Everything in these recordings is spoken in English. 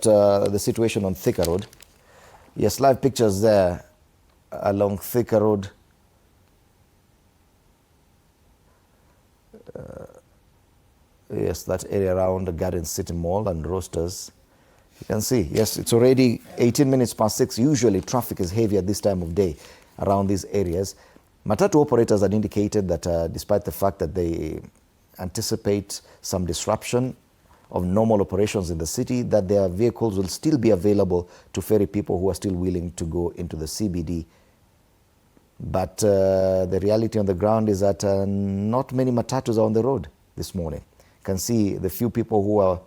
The situation on Thika Road. Yes, live pictures there along Thika Road. Yes, that area around the Garden City Mall and Roasters. You can see, yes, it's already 18 minutes past 6. Usually traffic is heavy at this time of day around these areas. Matatu operators had indicated that despite the fact that they anticipate some disruption of normal operations in the city, that their vehicles will still be available to ferry people who are still willing to go into the CBD. But the reality on the ground is that not many matatus are on the road this morning. You can see the few people who are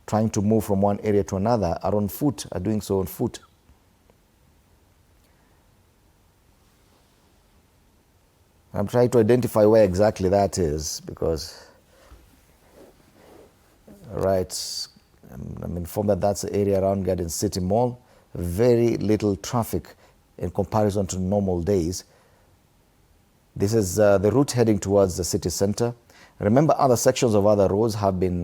trying to move from one area to another are on foot, are doing so on foot. I'm trying to identify where exactly that is because right, I'm informed that that's the area around Garden City Mall. Very little traffic in comparison to normal days. This is the route heading towards the city center. Remember, other sections of other roads have been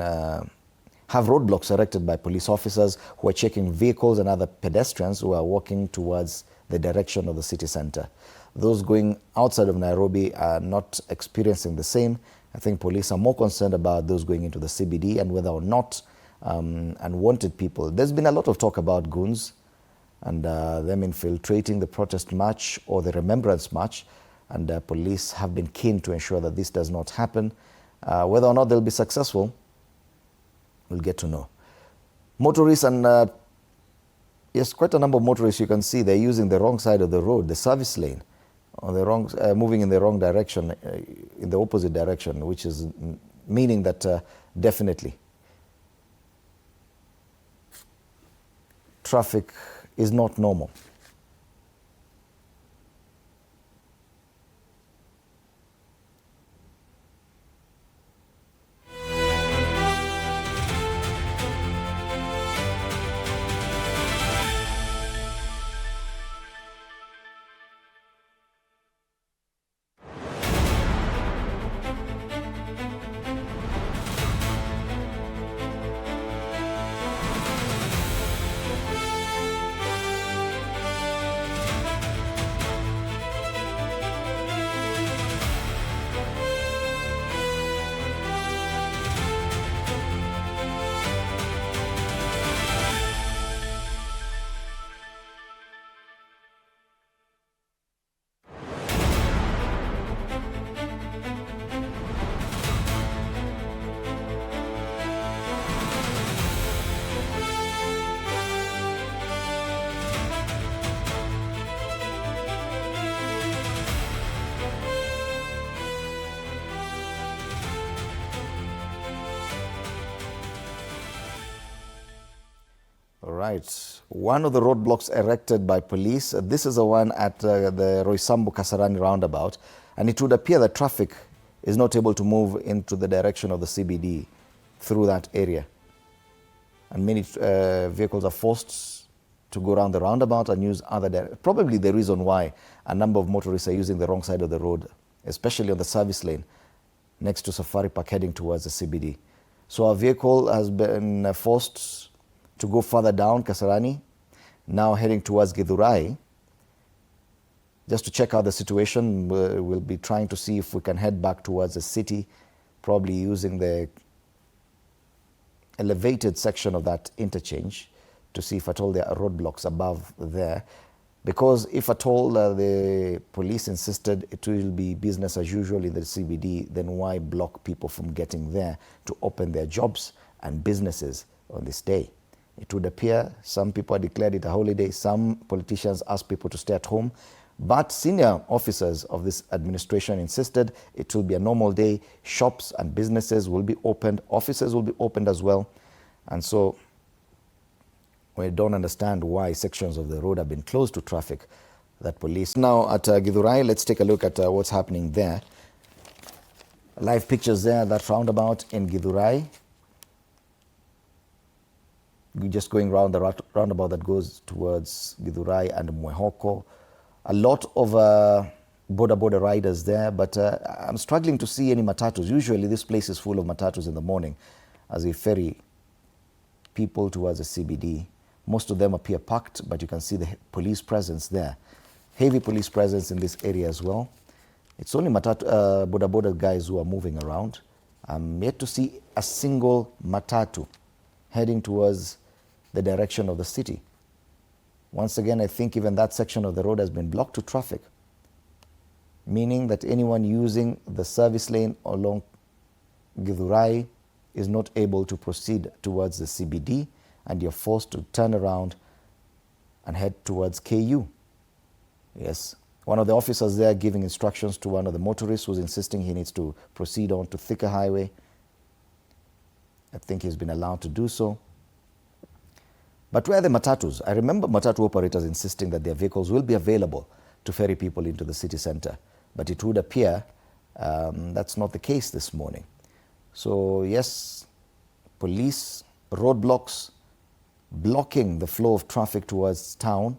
have roadblocks erected by police officers who are checking vehicles and other pedestrians who are walking towards the direction of the city center. Those going outside of Nairobi are not experiencing the same. I think police are more concerned about those going into the CBD and whether or not unwanted people. There's been a lot of talk about goons and them infiltrating the protest march or the remembrance march, and police have been keen to ensure that this does not happen. Whether or not they'll be successful, we'll get to know. Motorists and yes, quite a number of motorists you can see they're using the wrong side of the road, the service lane, on the wrong, moving in the wrong direction, in the opposite direction, which is meaning that definitely traffic is not normal. Right. One of the roadblocks erected by police, this is the one at the Roysambu Kasarani roundabout, and it would appear that traffic is not able to move into the direction of the CBD through that area. And many vehicles are forced to go around the roundabout and use other, probably the reason why a number of motorists are using the wrong side of the road, especially on the service lane next to Safari Park heading towards the CBD. So our vehicle has been forced to go further down Kasarani, now heading towards Githurai. Just to check out the situation, we'll be trying to see if we can head back towards the city, probably using the elevated section of that interchange to see if at all there are roadblocks above there. Because if at all the police insisted it will be business as usual in the CBD, then why block people from getting there to open their jobs and businesses on this day? It would appear some people had declared it a holiday. Some politicians asked people to stay at home. But senior officers of this administration insisted it will be a normal day. Shops and businesses will be opened. Offices will be opened as well. And so we don't understand why sections of the road have been closed to traffic. That police. Now at Githurai, let's take a look at what's happening there. Live pictures there, that roundabout in Githurai. Just going round the roundabout that goes towards Githurai and Mwehoko. A lot of border riders there, but I'm struggling to see any matatus. Usually this place is full of matatus in the morning as we ferry people towards the CBD. Most of them appear parked, but you can see the police presence there. Heavy police presence in this area as well. It's only boda boda guys who are moving around. I'm yet to see a single matatu heading towards the direction of the city. Once again, I think even that section of the road has been blocked to traffic, meaning that anyone using the service lane along Githurai is not able to proceed towards the CBD, and you're forced to turn around and head towards KU. Yes, one of the officers there giving instructions to one of the motorists who's insisting he needs to proceed on to Thika Highway. I think he's been allowed to do so. But where are the matatus? I remember matatu operators insisting that their vehicles will be available to ferry people into the city center. But it would appear that's not the case this morning. So yes, police, roadblocks, blocking the flow of traffic towards town,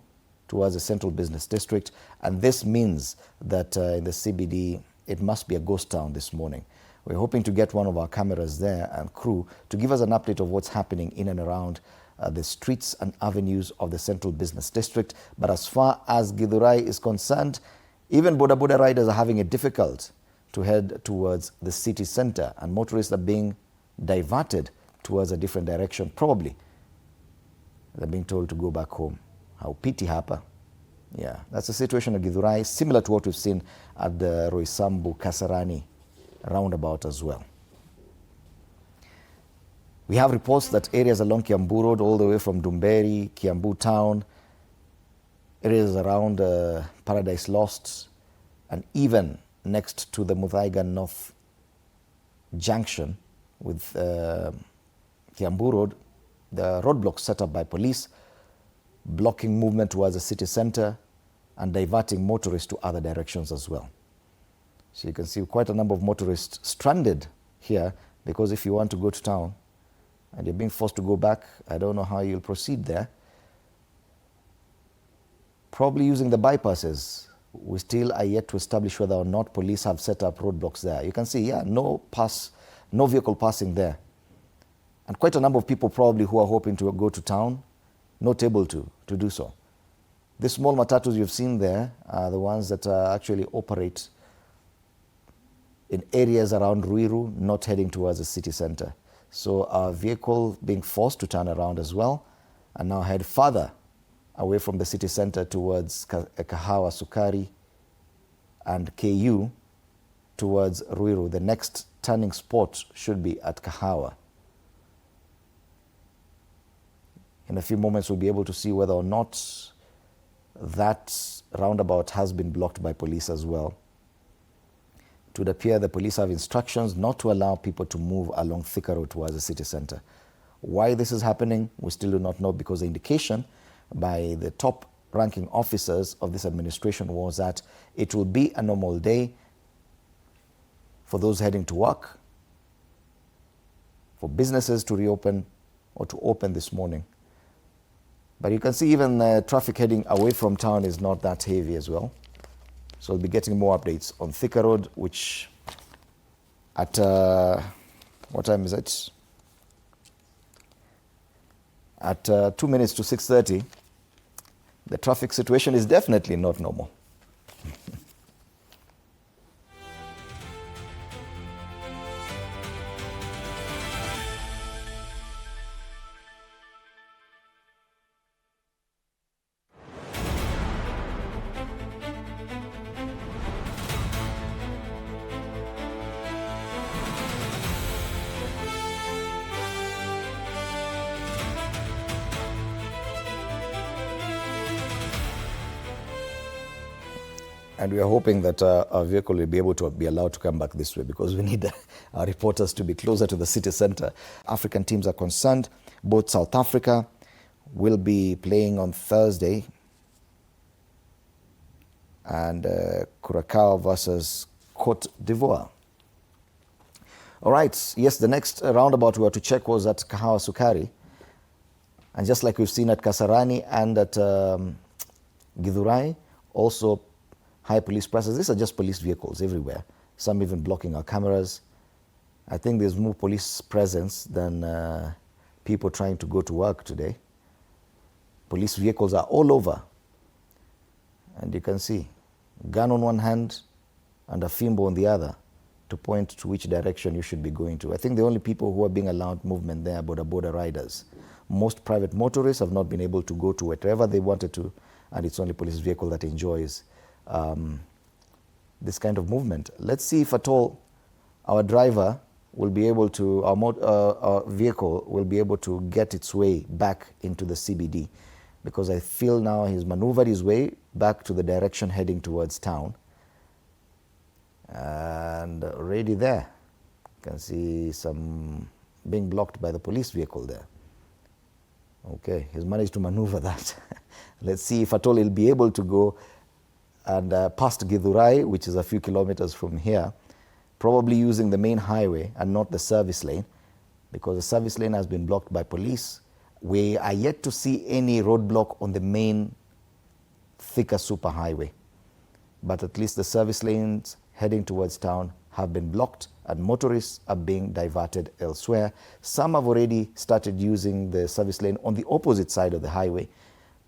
towards the central business district. And this means that in the CBD, it must be a ghost town this morning. We're hoping to get one of our cameras there and crew to give us an update of what's happening in and around the streets and avenues of the central business district. But as far as Githurai is concerned, even boda boda riders are having it difficult to head towards the city center, and motorists are being diverted towards a different direction. Probably they're being told to go back home. How pity hapa. Yeah, that's the situation at Githurai, similar to what we've seen at the Roysambu Kasarani roundabout as well. We have reports that areas along Kiambu Road, all the way from Dumberi, Kiambu Town, areas around Paradise Lost, and even next to the Muthaiga North junction with Kiambu Road, the roadblocks set up by police, blocking movement towards the city center and diverting motorists to other directions as well. So you can see quite a number of motorists stranded here, because if you want to go to town and you're being forced to go back, I don't know how you'll proceed there. Probably using the bypasses. We still are yet to establish whether or not police have set up roadblocks there. You can see, yeah, no vehicle passing there. And quite a number of people probably who are hoping to go to town, not able to do so. The small matatus you've seen there are the ones that actually operate in areas around Ruiru, not heading towards the city center. So our vehicle being forced to turn around as well and now head further away from the city center towards Kahawa, Sukari and KU towards Ruiru. The next turning spot should be at Kahawa. In a few moments, we'll be able to see whether or not that roundabout has been blocked by police as well. It would appear the police have instructions not to allow people to move along Thika Road towards the city center. Why this is happening, we still do not know, because the indication by the top ranking officers of this administration was that it will be a normal day for those heading to work, for businesses to reopen or to open this morning. But you can see even traffic heading away from town is not that heavy as well. So we'll be getting more updates on Thika Road, which at, what time is it? At 2 minutes to 6:30, the traffic situation is definitely not normal. And we are hoping that our vehicle will be able to be allowed to come back this way, because we need our reporters to be closer to the city center. African teams are concerned. Both South Africa will be playing on Thursday, and Curacao versus Cote d'Ivoire. All right, yes, the next roundabout we were to check was at Kahawa Sukari. And just like we've seen at Kasarani and at Githurai, also high police presence. These are just police vehicles everywhere, some even blocking our cameras. I think there's more police presence than people trying to go to work today. Police vehicles are all over. And you can see, gun on one hand and a fimbo on the other to point to which direction you should be going to. I think the only people who are being allowed movement there are border riders. Most private motorists have not been able to go to wherever they wanted to, and it's only police vehicle that enjoys this kind of movement. Let's see if at all our driver will be able to, our vehicle will be able to get its way back into the CBD, because I feel now he's maneuvered his way back to the direction heading towards town. And already there, you can see some being blocked by the police vehicle there. Okay, he's managed to maneuver that. Let's see if at all he'll be able to go and past Githurai, which is a few kilometers from here, probably using the main highway and not the service lane, because the service lane has been blocked by police. We are yet to see any roadblock on the main Thika Superhighway, but at least the service lanes heading towards town have been blocked and motorists are being diverted elsewhere. Some have already started using the service lane on the opposite side of the highway,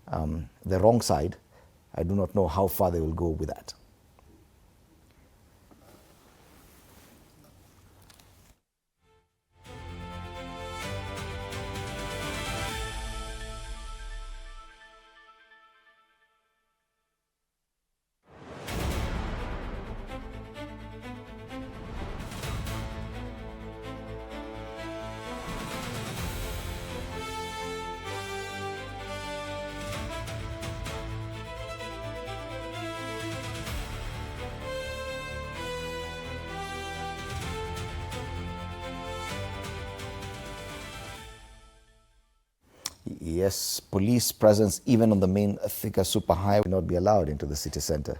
the wrong side. I do not know how far they will go with that. Yes, police presence even on the main Thika Superhighway will not be allowed into the city center.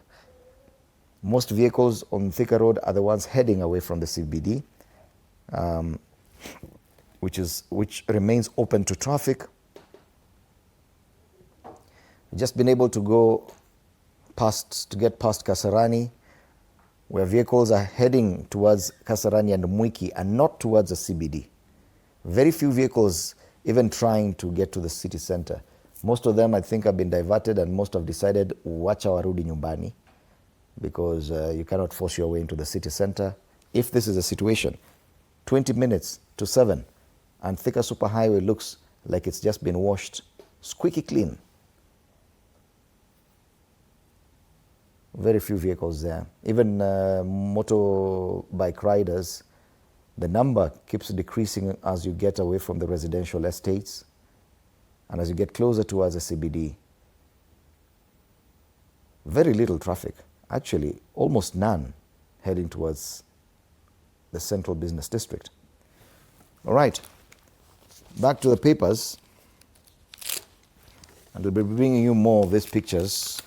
Most vehicles on Thika Road are the ones heading away from the CBD, which remains open to traffic. Just been able to get past Kasarani, where vehicles are heading towards Kasarani and Mwiki and not towards the CBD. Very few vehicles even trying to get to the city center. Most of them, I think, have been diverted, and most have decided, wacha warudi nyumbani, because you cannot force your way into the city center. If this is a situation, 20 minutes to 7, and Thika Superhighway looks like it's just been washed squeaky clean. Very few vehicles there. Even motorbike riders, the number keeps decreasing as you get away from the residential estates and as you get closer towards the CBD. Very little traffic, actually almost none, heading towards the central business district. All right, back to the papers, and we'll be bringing you more of these pictures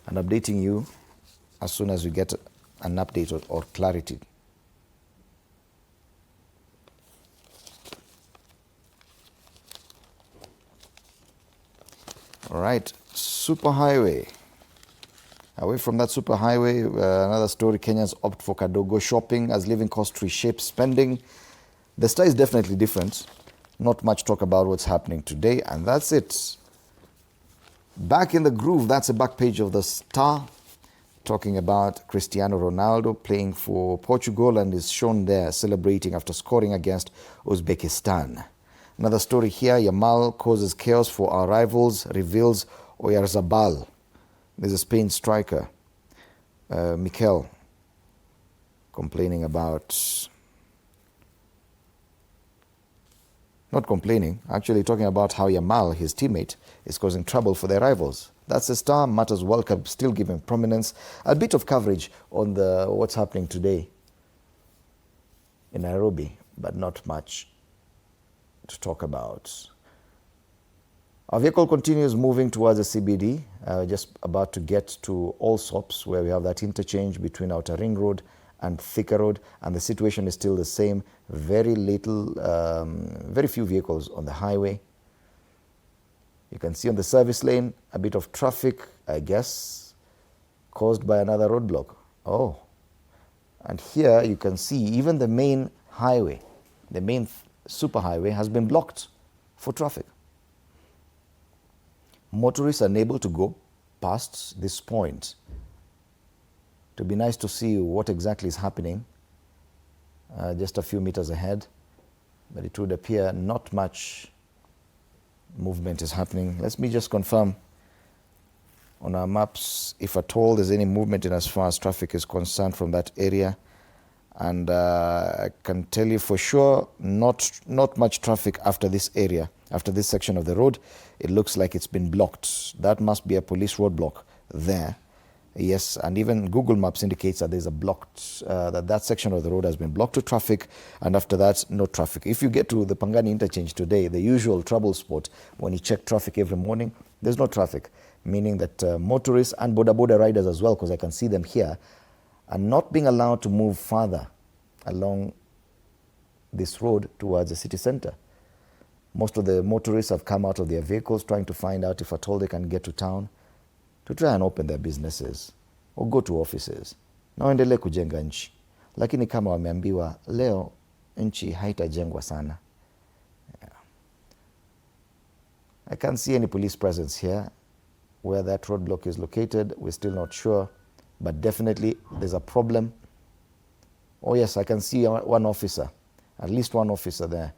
and updating you as soon as we get an update or clarity. All right, Superhighway. Away from that Superhighway, another story, Kenyans opt for Kadogo shopping as living cost reshapes spending. The Star is definitely different. Not much talk about what's happening today, and that's it. Back in the groove, that's the back page of the Star, talking about Cristiano Ronaldo playing for Portugal and is shown there celebrating after scoring against Uzbekistan. Another story here, Yamal causes chaos for our rivals, reveals Oyarzabal. There's a Spain striker, Mikel, complaining about, not complaining, actually talking about how Yamal, his teammate, is causing trouble for their rivals. That's the Star. Matters World Cup still giving prominence. A bit of coverage on what's happening today in Nairobi, but not much to talk about. Our vehicle continues moving towards the CBD, just about to get to Allsops, where we have that interchange between Outer Ring Road and Thika Road, and the situation is still the same. Very few vehicles on the highway. You can see on the service lane a bit of traffic, I guess, caused by another roadblock. Oh, and here you can see even the main highway, the main Superhighway has been blocked for traffic. Motorists are unable to go past this point. It would be nice to see what exactly is happening just a few meters ahead, but it would appear not much movement is happening. Let me just confirm on our maps if at all there's any movement in as far as traffic is concerned from that area. And I can tell you for sure, not much traffic after this area, after this section of the road. It looks like it's been blocked. That must be a police roadblock there. Yes, and even Google Maps indicates that there's a blocked, that section of the road has been blocked to traffic, and after that, no traffic. If you get to the Pangani interchange today, the usual trouble spot, when you check traffic every morning, there's no traffic, meaning that motorists and boda riders as well, because I can see them here, are not being allowed to move further along this road towards the city center. Most of the motorists have come out of their vehicles trying to find out if at all they can get to town to try and open their businesses or go to offices na waendelee kujenga nchi, lakini kama wameambiwa leo nchi haitajengwa sana. I can't see any police presence here. Where that roadblock is located, we're still not sure, but definitely there's a problem. Oh yes, I can see one officer, at least one officer there,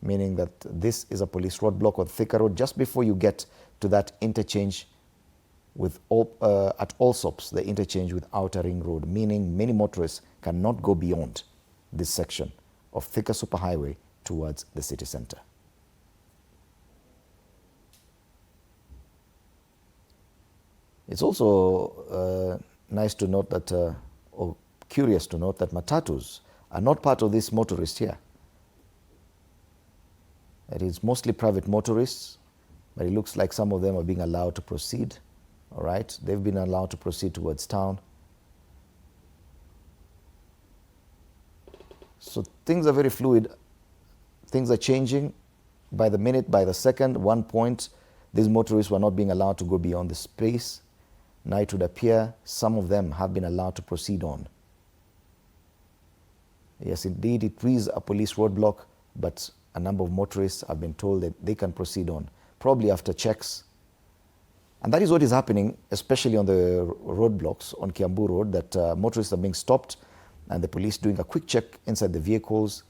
meaning that this is a police roadblock on Thika Road just before you get to that interchange with at Allsops, the interchange with Outer Ring Road, meaning many motorists cannot go beyond this section of Thika Superhighway towards the city center. It's also nice to note that, or curious to note that matatus are not part of this motorist here. It is mostly private motorists, but it looks like some of them are being allowed to proceed. All right, they've been allowed to proceed towards town. So things are very fluid. Things are changing by the minute, by the second. One point, these motorists were not being allowed to go beyond the space. Now it would appear some of them have been allowed to proceed on. Yes, indeed, it is a police roadblock, but a number of motorists have been told that they can proceed on, probably after checks. And that is what is happening, especially on the roadblocks on Kiambu Road, that motorists are being stopped and the police doing a quick check inside the vehicles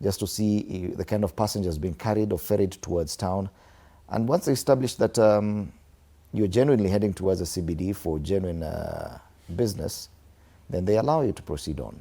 just to see the kind of passengers being carried or ferried towards town. And once they establish that you're genuinely heading towards a CBD for genuine business, then they allow you to proceed on.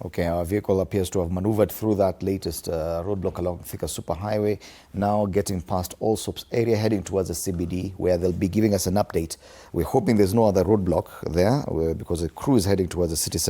Okay, our vehicle appears to have maneuvered through that latest roadblock along Thika Superhighway, now getting past Allsops area, heading towards the CBD, where they'll be giving us an update. We're hoping there's no other roadblock there, because the crew is heading towards the city center.